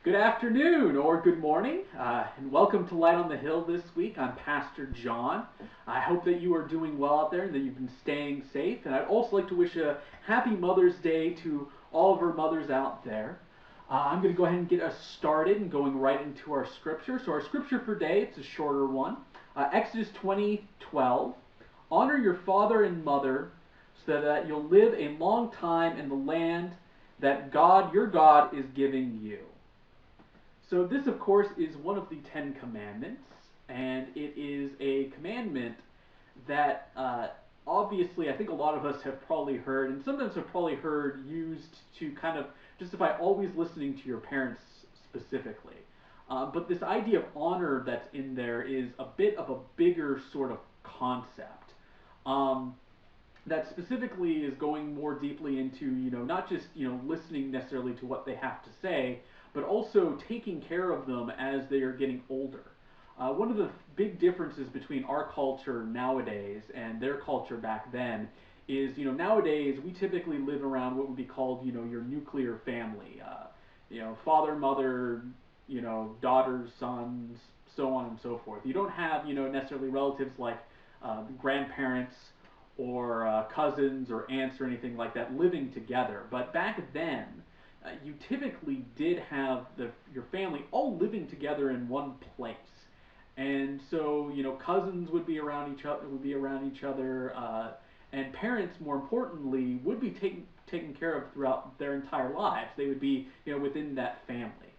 Good afternoon or good morning, and welcome to Light on the Hill this week. I'm Pastor John. I hope that you are doing well out there and that you've been staying safe. And I'd also like to wish a happy Mother's Day to all of our mothers out there. I'm going to go ahead and get us started and going right into our scripture. So our scripture for today, it's a shorter one. Exodus 20:12. Honor your father and mother so that you'll live a long time in the land that God, your God, is giving you. So this, of course, is one of the Ten Commandments, and it is a commandment that obviously I think a lot of us have probably heard, and sometimes have probably heard used to kind of justify always listening to your parents specifically. But this idea of honor that's in there is a bit of a bigger sort of concept. That specifically is going more deeply into, not just, listening necessarily to what they have to say, but also taking care of them as they are getting older. One of the big differences between our culture nowadays and their culture back then is, nowadays we typically live around what would be called, your nuclear family. Father, mother, daughters, sons, so on and so forth. You don't have, necessarily relatives like grandparents or cousins or aunts or anything like that living together. But back then, you typically did have your family all living together in one place, and so cousins would be around each other, and parents, more importantly, would be taken care of throughout their entire lives. They would be within that family.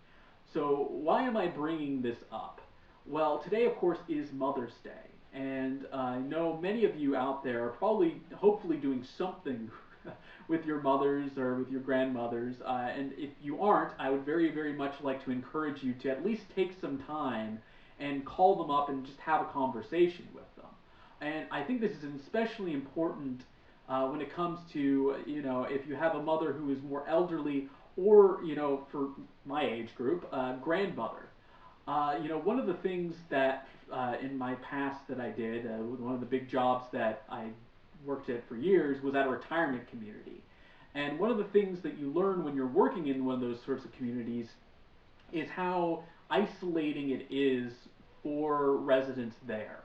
So why am I bringing this up? Well, today, of course, is Mother's Day. And I know many of you out there are probably, hopefully, doing something with your mothers or with your grandmothers. And if you aren't, I would very, very much like to encourage you to at least take some time and call them up and just have a conversation with them. And I think this is especially important when it comes to, if you have a mother who is more elderly or, for my age group, grandmother. One of the things that in my past that I did, one of the big jobs that I worked at for years was at a retirement community. And one of the things that you learn when you're working in one of those sorts of communities is how isolating it is for residents there,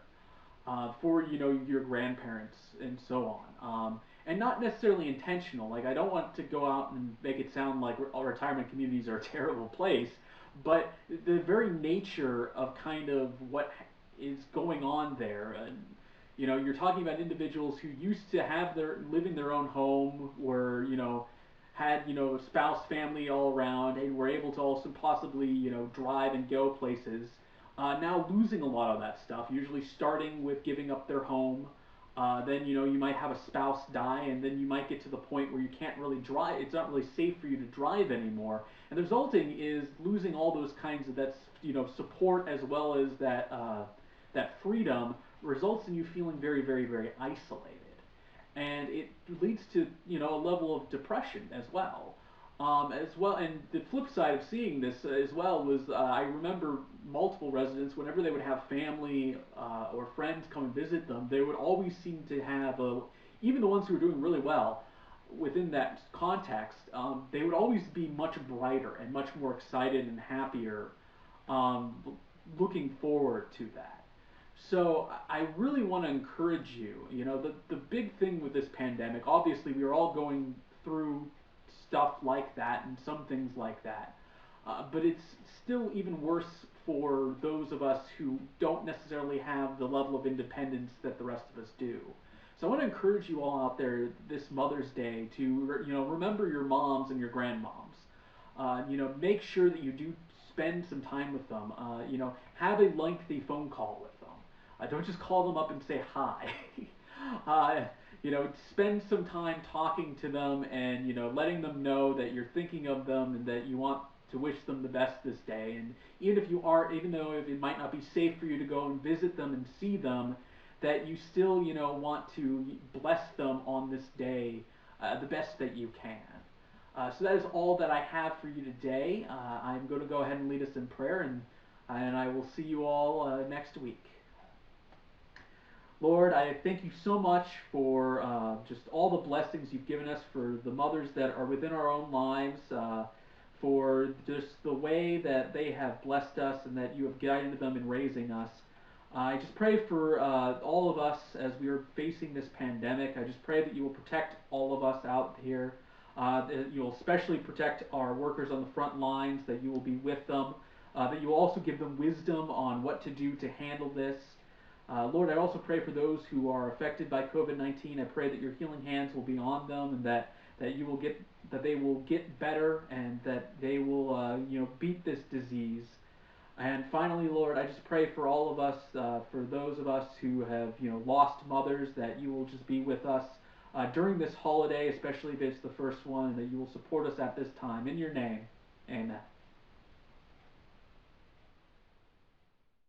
for your grandparents and so on. And not necessarily intentional. Like, I don't want to go out and make it sound like all retirement communities are a terrible place, but the very nature of kind of what is going on there. And, you're talking about individuals who used to have live in their own home, were had spouse, family all around, and were able to also possibly drive and go places. Now losing a lot of that stuff, usually starting with giving up their home. Then you might have a spouse die, and then you might get to the point where you can't really drive. It's not really safe for you to drive anymore, and the resulting is losing all those kinds of support as well as that freedom results in you feeling very, very, very isolated, and it leads to a level of depression as well. And the flip side of seeing this as well was I remember multiple residents, whenever they would have family or friends come and visit them, they would always seem to have even the ones who were doing really well within that context, they would always be much brighter and much more excited and happier, um, looking forward to that. So I really want to encourage you. The big thing with this pandemic, obviously, we are all going through stuff like that and some things like that. But it's still even worse for those of us who don't necessarily have the level of independence that the rest of us do. So I want to encourage you all out there this Mother's Day to remember your moms and your grandmoms. Make sure that you do spend some time with them. Have a lengthy phone call with them. Don't just call them up and say hi. uh, Spend some time talking to them and letting them know that you're thinking of them and that you want to wish them the best this day. And even though if it might not be safe for you to go and visit them and see them, that you still want to bless them on this day the best that you can. So that is all that I have for you today. I'm going to go ahead and lead us in prayer, and I will see you all next week. Lord, I thank you so much for just all the blessings you've given us, for the mothers that are within our own lives, for just the way that they have blessed us and that you have guided them in raising us. I just pray for all of us as we are facing this pandemic. I just pray that you will protect all of us out here. That you'll especially protect our workers on the front lines, that you will be with them, that you will also give them wisdom on what to do to handle this. Lord, I also pray for those who are affected by COVID-19. I pray that your healing hands will be on them, and that you will get that they will get better, and that they will beat this disease. And finally, Lord, I just pray for all of us, for those of us who have lost mothers, that you will just be with us during this holiday, especially if it's the first one, and that you will support us at this time. In your name, amen.